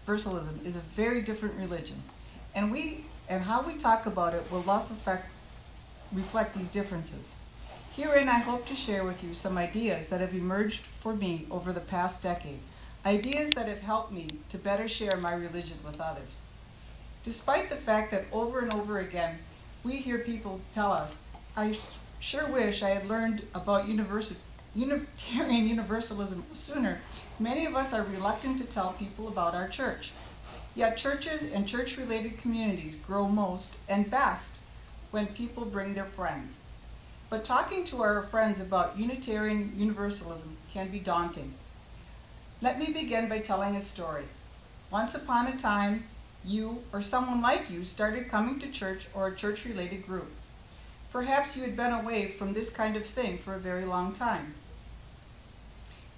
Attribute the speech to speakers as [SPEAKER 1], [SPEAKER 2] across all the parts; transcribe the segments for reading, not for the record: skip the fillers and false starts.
[SPEAKER 1] Universalism is a very different religion, and how we talk about it will thus reflect these differences. Herein, I hope to share with you some ideas that have emerged for me over the past decade, ideas that have helped me to better share my religion with others. Despite the fact that over and over again we hear people tell us, I sure wish I had learned about Unitarian Universalism sooner, many of us are reluctant to tell people about our church. Yet churches and church-related communities grow most and best when people bring their friends. But talking to our friends about Unitarian Universalism can be daunting. Let me begin by telling a story. Once upon a time, you or someone like you started coming to church or a church-related group. Perhaps you had been away from this kind of thing for a very long time.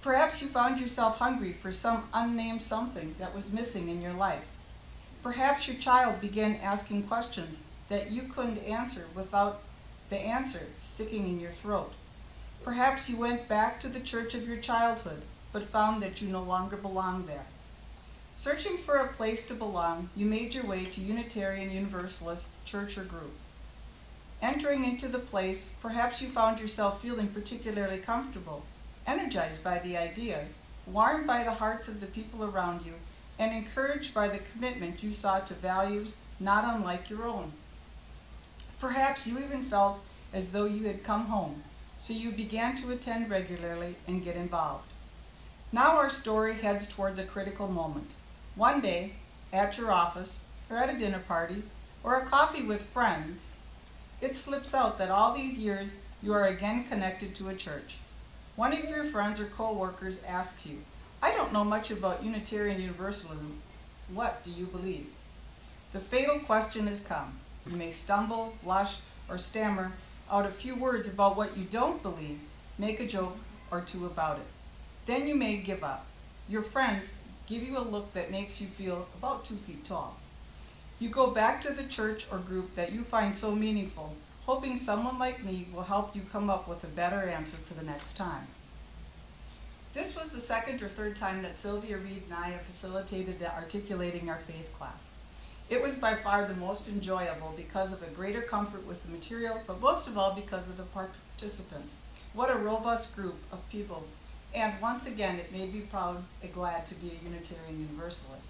[SPEAKER 1] Perhaps you found yourself hungry for some unnamed something that was missing in your life. Perhaps your child began asking questions that you couldn't answer without the answer sticking in your throat. Perhaps you went back to the church of your childhood, but found that you no longer belonged there. Searching for a place to belong, you made your way to Unitarian Universalist church or group. Entering into the place, perhaps you found yourself feeling particularly comfortable, energized by the ideas, warmed by the hearts of the people around you, and encouraged by the commitment you saw to values not unlike your own. Perhaps you even felt as though you had come home, so you began to attend regularly and get involved. Now our story heads towards a critical moment. One day, at your office, or at a dinner party, or a coffee with friends, it slips out that all these years you are again connected to a church. One of your friends or co-workers asks you, I don't know much about Unitarian Universalism. What do you believe? The fatal question has come. You may stumble, blush, or stammer out a few words about what you don't believe, make a joke or two about it. Then you may give up. Your friends give you a look that makes you feel about 2 feet tall. You go back to the church or group that you find so meaningful, hoping someone like me will help you come up with a better answer for the next time. This was the second or third time that Sylvia Reed and I have facilitated the Articulating Our Faith class. It was by far the most enjoyable because of a greater comfort with the material, but most of all because of the participants. What a robust group of people. And once again, it made me proud and glad to be a Unitarian Universalist.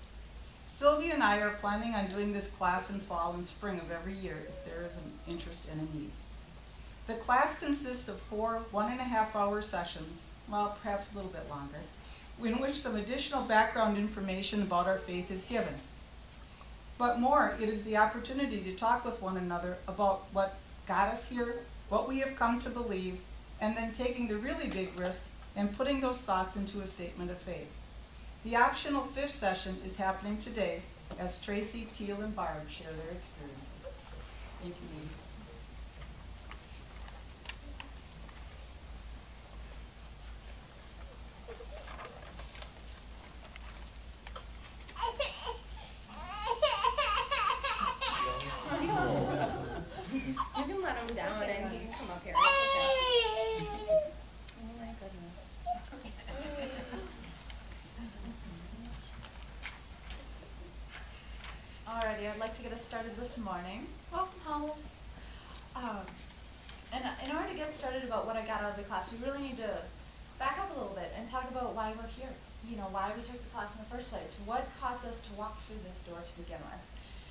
[SPEAKER 1] Sylvia and I are planning on doing this class in fall and spring of every year if there is an interest and a need. The class consists of 4 1.5-hour sessions, well, perhaps a little bit longer, in which some additional background information about our faith is given. But more, it is the opportunity to talk with one another about what got us here, what we have come to believe, and then taking the really big risk and putting those thoughts into a statement of faith. The optional 5th session is happening today as Tracy, Teal, and Barb share their experiences. Thank you, ladies.
[SPEAKER 2] You can let him down and he can come up here. It's okay. Oh my goodness. Alrighty, I'd like to get us started this morning. Welcome, Hollis. And in order to get started about what I got out of the class, we really need to back up a little bit and talk about why we're here. You know, why we took the class in the first place. What caused us to walk through this door to begin with.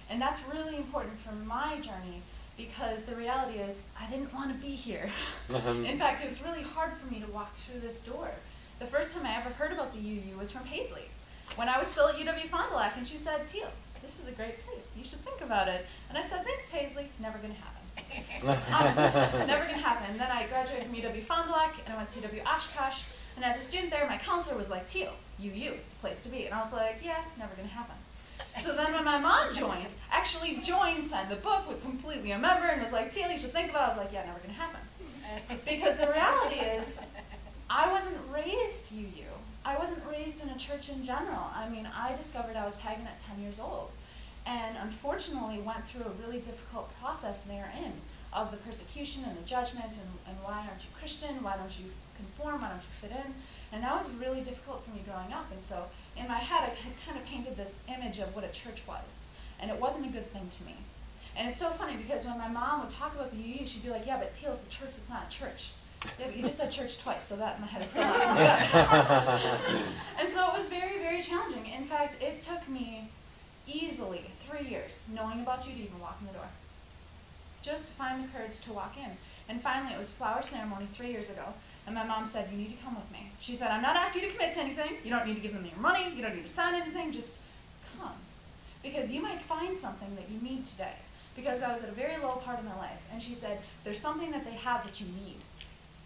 [SPEAKER 2] And that's really important for my journey because the reality is I didn't want to be here. In fact, it was really hard for me to walk through this door. The first time I ever heard about the UU was from Paisley. When I was still at UW Fond du Lac, and she said, Teal, this is a great place. You should think about it. And I said, thanks, Paisley. Never going to happen. Honestly, never going to happen. And then I graduated from UW Fond du Lac, and I went to UW Oshkosh. And as a student there, my counselor was like, Teal, UU, it's the place to be. And I was like, yeah, never going to happen. So then when my mom actually joined, signed the book, was completely a member, and was like, Teal, you should think about it. I was like, yeah, never going to happen. Because the reality is, I wasn't raised UU. I wasn't raised in a church in general. I mean, I discovered I was pagan at 10 years old. And unfortunately went through a really difficult process therein of the persecution and the judgment and why aren't you Christian? Why don't you conform? Why don't you fit in? And that was really difficult for me growing up. And so in my head, I kind of painted this image image of what a church was. And it wasn't a good thing to me. And it's so funny because when my mom would talk about the UU, she'd be like, yeah, but Teal, it's a church, it's not a church. Yeah, but you just said church twice, so that in my head is still not good. And so it was very, very challenging. In fact, it took me easily 3 years, knowing about you, to even walk in the door. Just to find the courage to walk in. And finally, it was flower ceremony 3 years ago, and my mom said, you need to come with me. She said, I'm not asking you to commit to anything. You don't need to give them your money. You don't need to sign anything. Just come. Because you might find something that you need today. Because I was at a very low part of my life. And she said, there's something that they have that you need.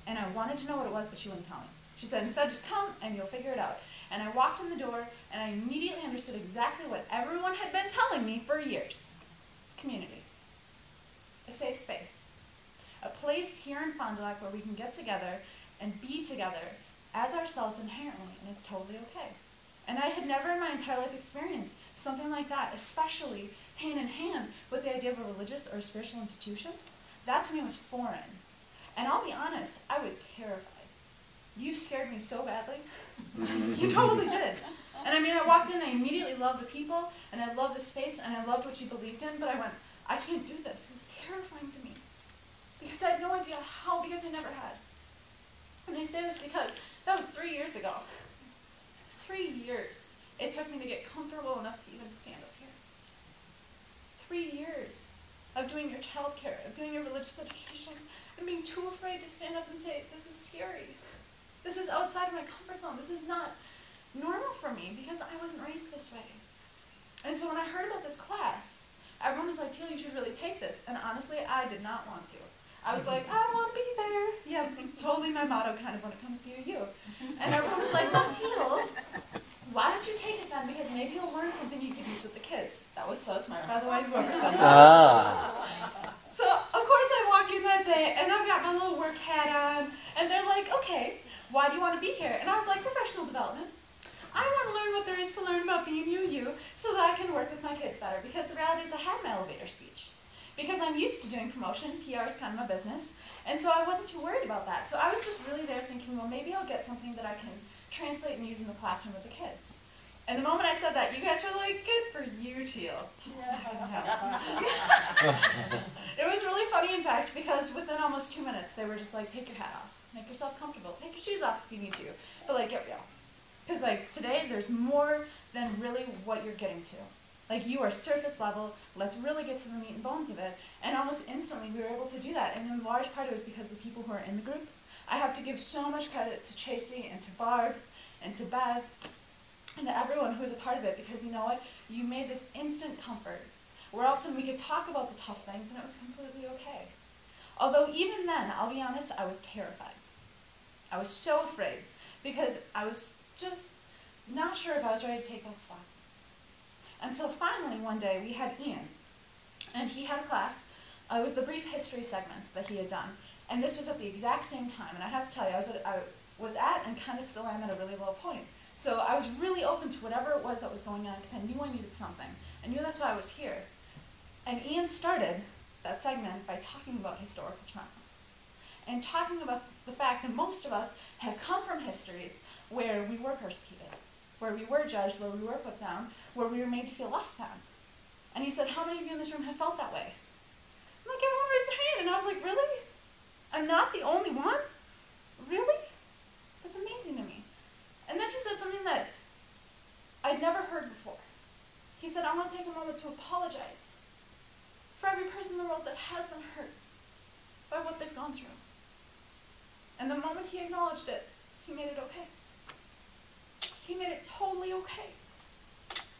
[SPEAKER 2] And I wanted to know what it was, but she wouldn't tell me. She said, instead, just come and you'll figure it out. And I walked in the door, and I immediately understood exactly what everyone had been telling me for years. Community. A safe space. A place here in Fond du Lac where we can get together and be together as ourselves inherently, and it's totally okay. And I had never in my entire life experienced something like that, especially hand in hand with the idea of a religious or a spiritual institution. That to me was foreign. And I'll be honest, I was terrified. You scared me so badly. You totally did. And I mean, I walked in, I immediately loved the people, and I loved the space, and I loved what you believed in, but I went, I can't do this. This is terrifying to me. Because I had no idea how, because I never had. And I say this because that was 3 years ago. 3 years it took me to get comfortable enough to even stand up here. 3 years of doing your childcare, of doing your religious education, and being too afraid to stand up and say, this is scary. This is outside of my comfort zone. This is not normal for me because I wasn't raised this way. And so when I heard about this class, everyone was like, Teal, you should really take this. And honestly, I did not want to. I was like, I don't want to be there. Yeah, totally my motto kind of when it comes to you. And everyone was like, well, Teal, why don't you take it then? Because maybe you'll learn something you could use with the kids. That was so smart, by the way, whoever said that. So, of course, I walk in that day, and I've got my little work hat on, and they're like, okay, why do you want to be here? And I was like, professional development. I want to learn what there is to learn about being UU so that I can work with my kids better. Because the reality is I had my elevator speech. Because I'm used to doing promotion, PR is kind of my business, and so I wasn't too worried about that. So I was just really there thinking, well, maybe I'll get something that I can translate and use in the classroom with the kids. And the moment I said that, you guys were like, good for you, Teal. It was really funny, in fact, because within almost 2 minutes, they were just like, take your hat off, make yourself comfortable, take your shoes off if you need to, but like, get real. Because like, today, there's more than really what you're getting to. Like, you are surface level, let's really get to the meat and bones of it. And almost instantly, we were able to do that. And in large part, it was because the people who are in the group. I have to give so much credit to Chasey and to Barb and to Beth and to everyone who was a part of it. Because you know what? You made this instant comfort where all of a sudden we could talk about the tough things and it was completely okay. Although even then, I'll be honest, I was terrified. I was so afraid because I was just not sure if I was ready to take that step. And so finally, one day, we had Ian, and he had a class. It was the brief history segments that he had done, and this was at the exact same time. And I have to tell you, I was at and kind of still am at a really low point. So I was really open to whatever it was that was going on because I knew I needed something. I knew that's why I was here. And Ian started that segment by talking about historical trauma and talking about the fact that most of us have come from histories where we were persecuted, where we were judged, where we were put down, where we were made to feel less than. And he said, how many of you in this room have felt that way? I'm like, everyone raised their hand. And I was like, really? I'm not the only one? Really? That's amazing to me. And then he said something that I'd never heard before. He said, I want to take a moment to apologize for every person in the world that has been hurt by what they've gone through. And the moment he acknowledged it, he made it okay. He made it totally okay.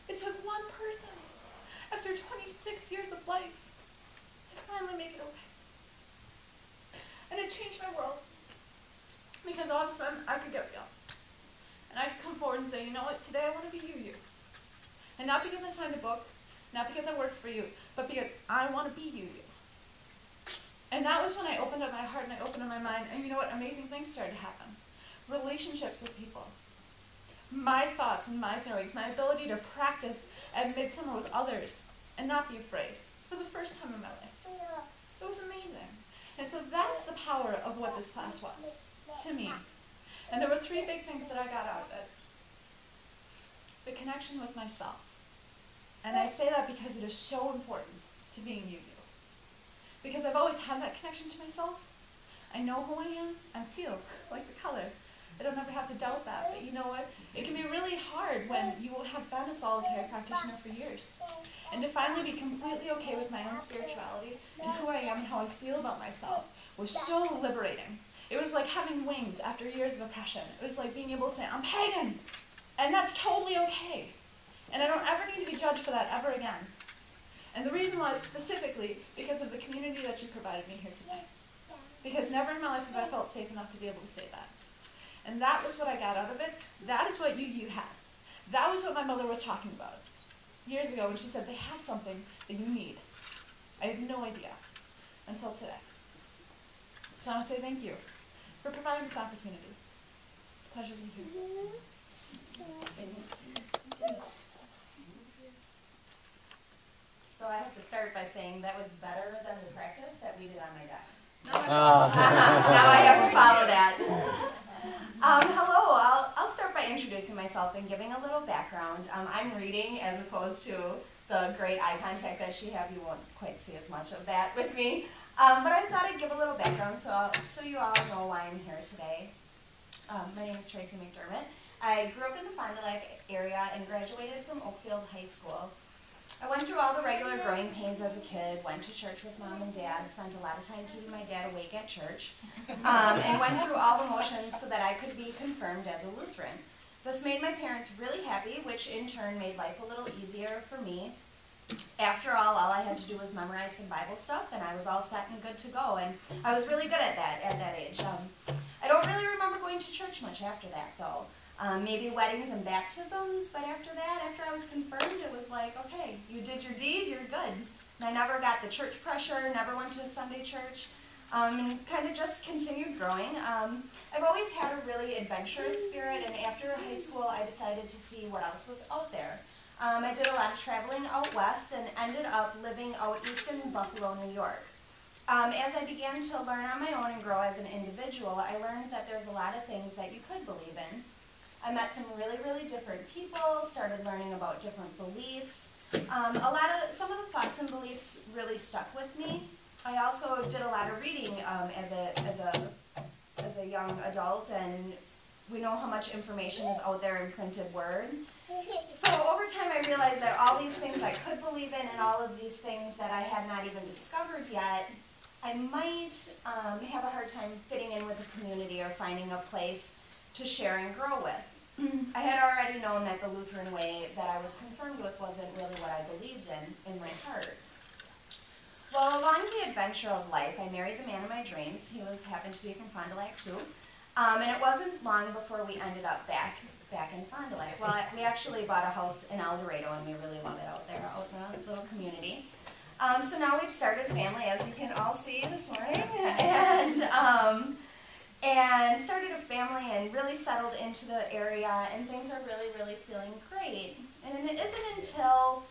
[SPEAKER 2] It took one person, after 26 years of life, to finally make it okay. And it changed my world. Because all of a sudden, I could get real. And I could come forward and say, you know what, today I want to be you. And not because I signed a book, not because I worked for you, but because I want to be you. And that was when I opened up my heart and I opened up my mind, and you know what, amazing things started to happen. Relationships with people. My thoughts and my feelings, my ability to practice at Midsummer with others and not be afraid for the first time in my life. It was amazing. And so that's the power of what this class was to me. And there were 3 big things that I got out of it. The connection with myself. And I say that because it is so important to being you. Because I've always had that connection to myself. I know who I am. I'm teal, like the color. I don't ever have to doubt that. But you know what? It can be really hard when you have been a solitary practitioner for years. And to finally be completely okay with my own spirituality and who I am and how I feel about myself was so liberating. It was like having wings after years of oppression. It was like being able to say, I'm pagan. And that's totally okay. And I don't ever need to be judged for that ever again. And the reason was specifically because of the community that you provided me here today. Because never in my life have I felt safe enough to be able to say that. And that was what I got out of it. That is what UU has. That was what my mother was talking about years ago when she said, they have something that you need. I had no idea until today. So I want to say thank you for providing this opportunity. It's a pleasure to be here.
[SPEAKER 3] So I have to start by saying that was better than the practice that we did on my deck.
[SPEAKER 4] Oh.
[SPEAKER 3] Now I have to follow that. Hello, I'll start by introducing myself and giving a little background. I'm reading as opposed to the great eye contact that she have. You won't quite see as much of that with me. But I thought I'd give a little background so you all know why I'm here today. My name is Tracy McDermott. I grew up in the Fond du Lac area and graduated from Oakfield High School. I went through all the regular growing pains as a kid, went to church with mom and dad, spent a lot of time keeping my dad awake at church, and went through all the motions so that I could be confirmed as a Lutheran. This made my parents really happy, which in turn made life a little easier for me. After all I had to do was memorize some Bible stuff, and I was all set and good to go, and I was really good at that age. I don't really remember going to church much after that, though. Maybe weddings and baptisms, but after that, after I was confirmed, it was like, okay, you did your deed, you're good. And I never got the church pressure, never went to a Sunday church, and kind of just continued growing. I've always had a really adventurous spirit, and after high school, I decided to see what else was out there. I did a lot of traveling out west and ended up living out east in Buffalo, New York. As I began to learn on my own and grow as an individual, I learned that there's a lot of things that you could believe in. I met some really, really different people, started learning about different beliefs. Some of the thoughts and beliefs really stuck with me. I also did a lot of reading as a young adult, and we know how much information is out there in printed word. So over time I realized that all these things I could believe in and all of these things that I had not even discovered yet, I might have a hard time fitting in with the community or finding a place to share and grow with. I had already known that the Lutheran way that I was confirmed with wasn't really what I believed in my heart. Well, along the adventure of life, I married the man of my dreams. He happened to be from Fond du Lac too. And it wasn't long before we ended up back in Fond du Lac. Well, we actually bought a house in El Dorado, and we really love it out there, out in the little community. So now we've started a family, as you can all see this morning, and started a family and really settled into the area, and things are really, really feeling great. And it isn't until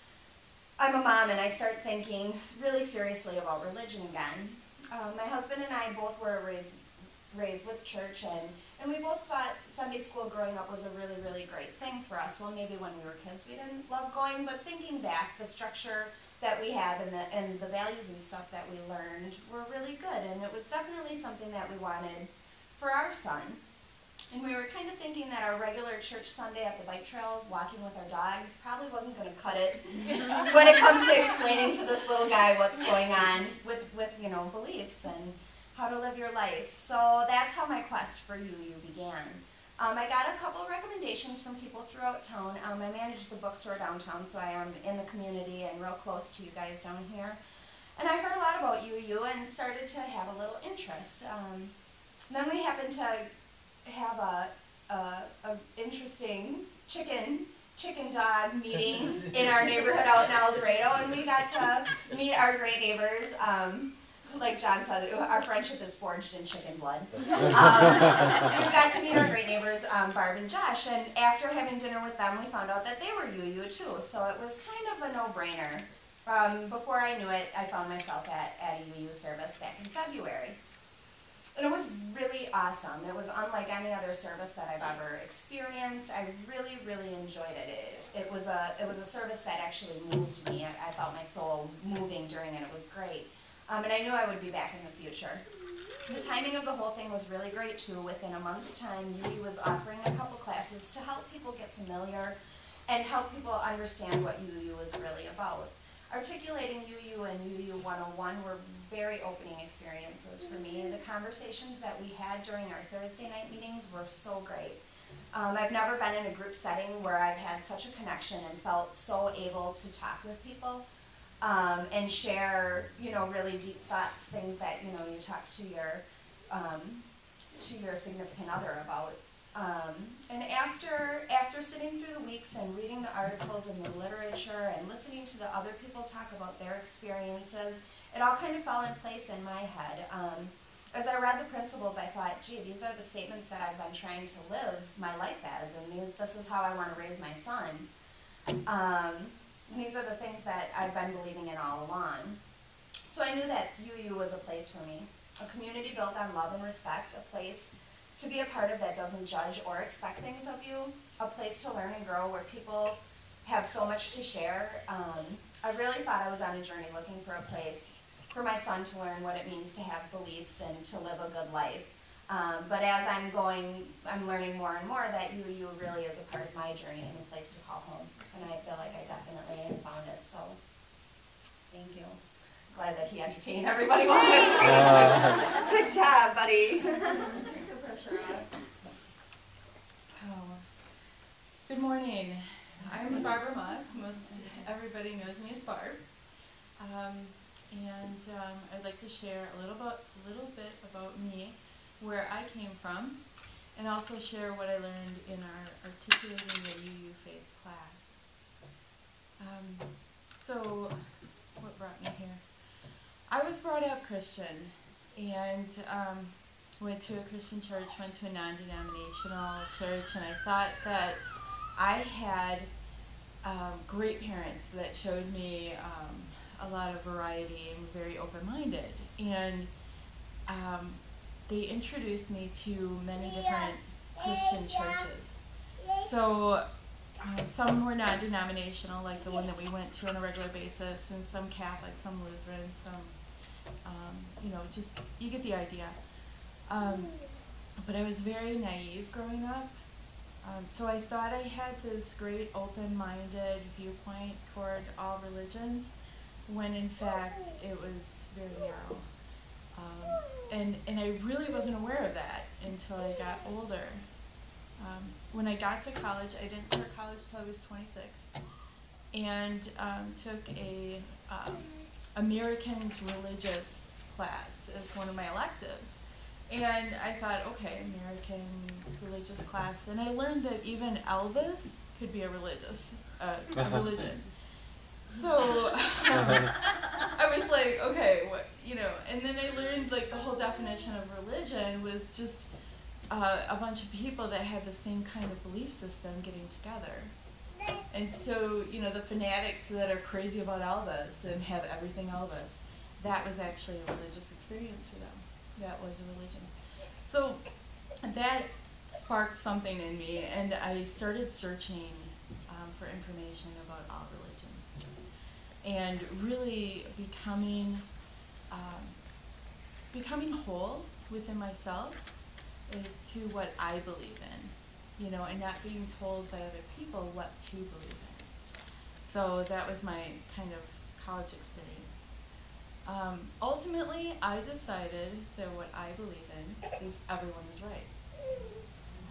[SPEAKER 3] I'm a mom and I start thinking really seriously about religion again. My husband and I both were raised with church, and we both thought Sunday school growing up was a really, really great thing for us. Well, maybe when we were kids we didn't love going, but thinking back, the structure that we have and the values and stuff that we learned were really good, and it was definitely something that we wanted for our son. And we were kind of thinking that our regular church Sunday at the bike trail, walking with our dogs, probably wasn't going to cut it when it comes to explaining to this little guy what's going on with beliefs and how to live your life. So that's how my quest for UU began. I got a couple of recommendations from people throughout town. I manage the bookstore downtown, so I am in the community and real close to you guys down here. And I heard a lot about UU and started to have a little interest. Then we happened to have a interesting chicken dog meeting in our neighborhood out in El Dorado, and we got to meet our great neighbors. Like John said, our friendship is forged in chicken blood. And we got to meet our great neighbors, Barb and Josh, and after having dinner with them, we found out that they were UU too, so it was kind of a no-brainer. Before I knew it, I found myself at a UU service back in February. And it was really awesome. It was unlike any other service that I've ever experienced. I really, really enjoyed it. It was a service that actually moved me. I felt my soul moving during it. It was great. And I knew I would be back in the future. The timing of the whole thing was really great too. Within a month's time, UU was offering a couple classes to help people get familiar and help people understand what UU was really about. Articulating UU and UU 101 were very opening experiences for me. The conversations that we had during our Thursday night meetings were so great. I've never been in a group setting where I've had such a connection and felt so able to talk with people and share, really deep thoughts, things that, you talk to your significant other about. And after sitting through the weeks and reading the articles and the literature and listening to the other people talk about their experiences, it all kind of fell in place in my head. As I read the principles, I thought, gee, these are the statements that I've been trying to live my life as, and this is how I want to raise my son. These are the things that I've been believing in all along. So I knew that UU was a place for me, a community built on love and respect, a place to be a part of that doesn't judge or expect things of you, a place to learn and grow where people have so much to share. I really thought I was on a journey looking for a place for my son to learn what it means to have beliefs and to live a good life. But as I'm learning more and more that UU really is a part of my journey and a place to call home. And I feel like I definitely have found it, so thank you. Glad that he entertained everybody while I was Good job, buddy. Take the pressure off.
[SPEAKER 4] Oh. Good morning. I'm Barbara Moss. Most everybody knows me as Barb. I'd like to share a little bit about me, where I came from, and also share what I learned in our Articulating the UU Faith class. So, what brought me here? I was brought up Christian, and went to a Christian church, went to a non-denominational church, and I thought that I had great parents that showed me a lot of variety and were very open-minded. And they introduced me to many different Christian churches. So some were non-denominational, like the one that we went to on a regular basis, and some Catholic, some Lutheran, some, just, you get the idea. But I was very naive growing up. So I thought I had this great open-minded viewpoint toward all religions, when in fact it was very narrow. And I really wasn't aware of that until I got older. When I got to college, I didn't start college till I was 26, and took a Americans religious class as one of my electives. And I thought, okay, American religious class, and I learned that even Elvis could be a religion. So I was like, okay, what, and then I learned like the whole definition of religion was just a bunch of people that had the same kind of belief system getting together. And so, the fanatics that are crazy about Elvis and have everything Elvis, that was actually a religious experience for them. That was a religion. So that sparked something in me, and I started searching for information about all religions, and really becoming whole within myself as to what I believe in, and not being told by other people what to believe in. So that was my kind of college experience. Ultimately, I decided that what I believe in is everyone is right.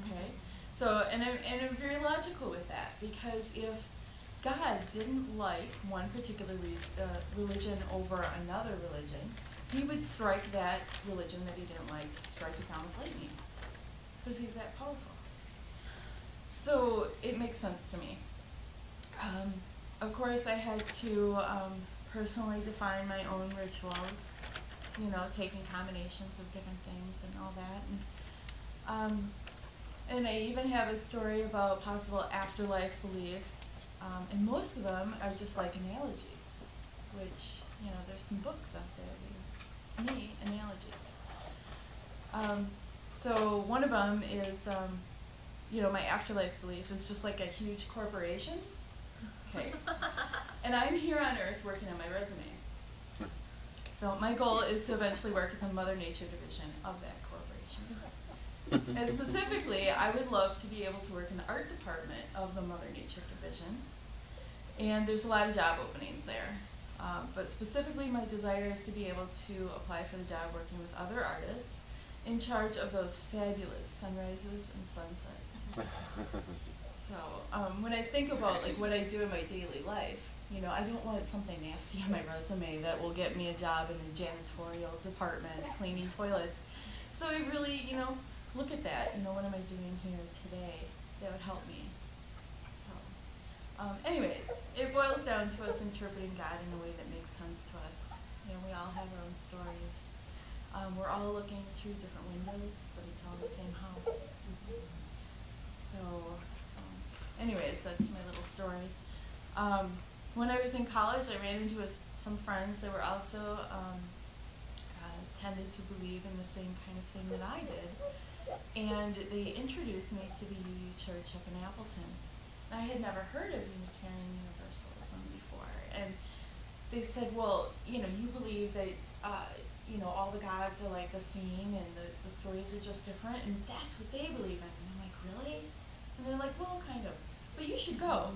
[SPEAKER 4] Okay? So, and I'm very logical with that, because if God didn't like one particular religion over another religion, he would strike that religion that he didn't like, strike it down with lightning, because he's that powerful. So it makes sense to me. Of course, I had to personally define my own rituals, taking combinations of different things and all that. And I even have a story about possible afterlife beliefs, and most of them are just like analogies, which, there's some books out there that need analogies. So one of them is, my afterlife belief is just like a huge corporation. Okay. And I'm here on Earth working on my resume. So my goal is to eventually work at the Mother Nature division of that corporation. And specifically, I would love to be able to work in the art department of the Mother Nature division. And there's a lot of job openings there. But specifically, my desire is to be able to apply for the job working with other artists in charge of those fabulous sunrises and sunsets. So when I think about like what I do in my daily life, I don't want something nasty on my resume that will get me a job in the janitorial department cleaning toilets. So I really, look at that. What am I doing here today that would help me? So, anyways, it boils down to us interpreting God in a way that makes sense to us. We all have our own stories. We're all looking through different windows, but it's all the same house. So, anyways, that's my little story. When I was in college, I ran into some friends that were also tended to believe in the same kind of thing that I did. And they introduced me to the UU Church up in Appleton. And I had never heard of Unitarian Universalism before. And they said, well, you believe that, all the gods are like the same and the stories are just different, and that's what they believe in. And I'm like, really? And they're like, well, kind of. But you should go.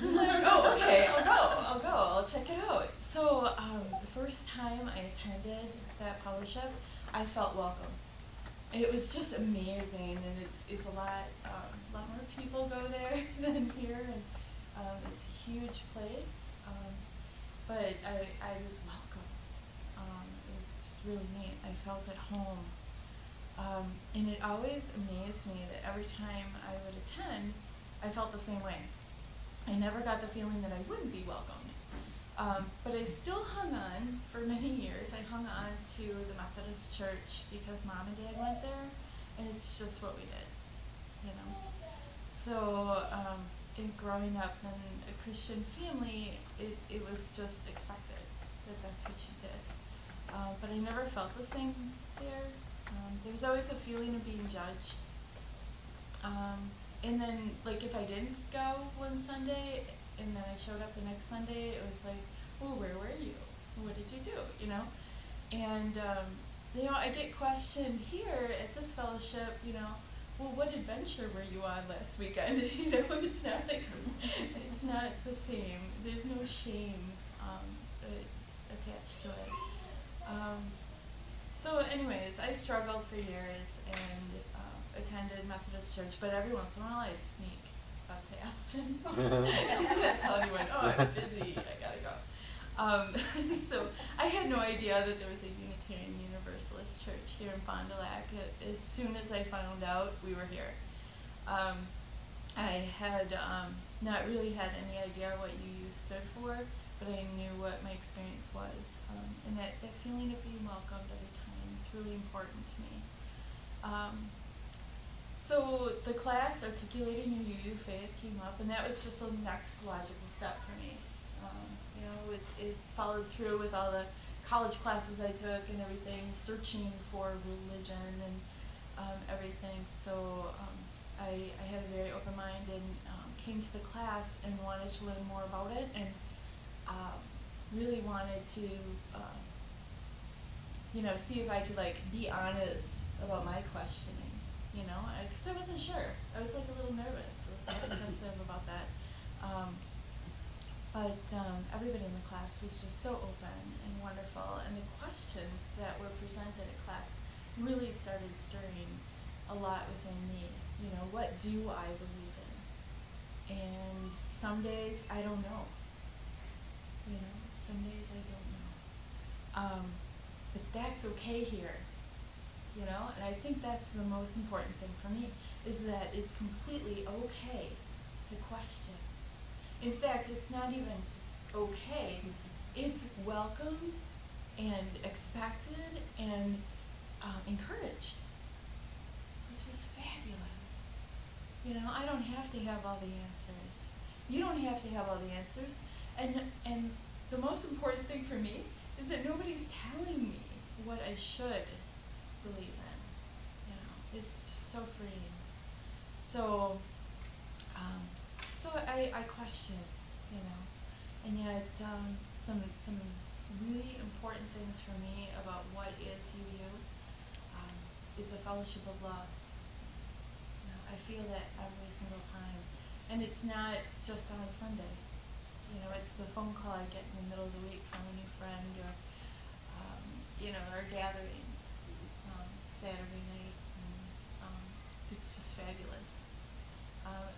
[SPEAKER 4] I'm like, oh, okay, I'll go, I'll check it out. So the first time I attended that fellowship, I felt welcome. And it was just amazing, and it's a lot more people go there than here, and it's a huge place. But I was welcome. It was just really neat. I felt at home. And it always amazed me that every time I would attend, I felt the same way. I never got the feeling that I wouldn't be welcomed. But I still hung on for many years. I hung on to the Methodist Church because Mom and Dad went there, and it's just what we did, So in growing up in a Christian family, it was just expected that that's what you did. But I never felt the same there. There was always a feeling of being judged. And then, like, if I didn't go one Sunday, and then I showed up the next Sunday, it was like, well, where were you? What did you do? And, I get questioned here at this fellowship, well, what adventure were you on last weekend? It's not like, it's not the same. There's no shame attached to it. So anyways, I struggled for years and attended Methodist church, but every once in a while I'd sneak up to Appleton and I'd tell anyone, oh, I'm busy, I gotta go. So I had no idea that there was a Unitarian Universalist church here in Fond du Lac. As soon as I found out, we were here. I had not really had any idea what UU stood for, but I knew what my experience was. And that feeling of being welcomed every time is really important to me. So the class, Articulating Your UU Faith, came up, and that was just the next logical step for me. It followed through with all the college classes I took and everything, searching for religion and everything. So I had a very open mind and came to the class and wanted to learn more about it, and really wanted to see if I could be honest about my questioning, because I wasn't sure. I was a little nervous. I was apprehensive about that. But everybody in the class was just so open and wonderful, and the questions that were presented at class really started stirring a lot within me. What do I believe in? And some days I don't know. Some days I don't know. But that's okay here. And I think that's the most important thing for me, is that it's completely okay to question. In fact, it's not even just okay, it's welcome and expected and encouraged, which is fabulous. I don't have to have all the answers. You don't have to have all the answers. And the most important thing for me is that nobody's telling me what I should believe in. so freeing. So, I questioned, you know, and yet some really important things for me about what is UU is a fellowship of love. You know, I feel that every single time, and it's not just on Sunday. You know, it's the phone call I get in the middle of the week from a new friend, or you know, our gatherings Saturday night. And, it's just fabulous.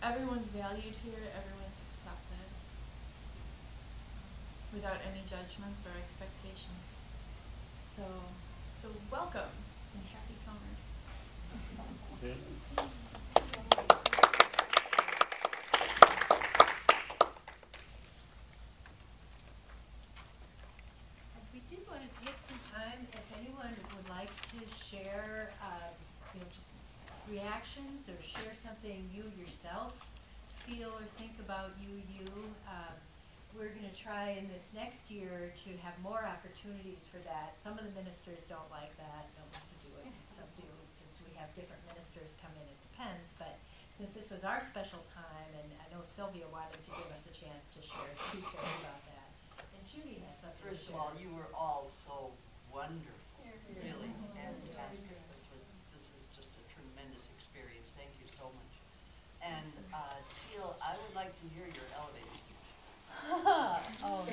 [SPEAKER 4] Everyone's valued here. Everyone's accepted without any judgments or expectations. So welcome and happy summer.
[SPEAKER 5] We did want to take some time, if anyone would like to share, just reactions or share something you yourself feel or think about UU. We're going to try in this next year to have more opportunities for that. Some of the ministers don't like that, don't want to do it. Some do, since we have different ministers come in, it depends. But since this was our special time, and I know Sylvia wanted to give us a chance to share 2 things about that. And Judy has something to
[SPEAKER 6] First of
[SPEAKER 5] share.
[SPEAKER 6] all, you were all so wonderful, really fantastic. This was just a tremendous experience. Thank you so much. And Teal, I would like to hear your elevator speech.
[SPEAKER 5] Oh,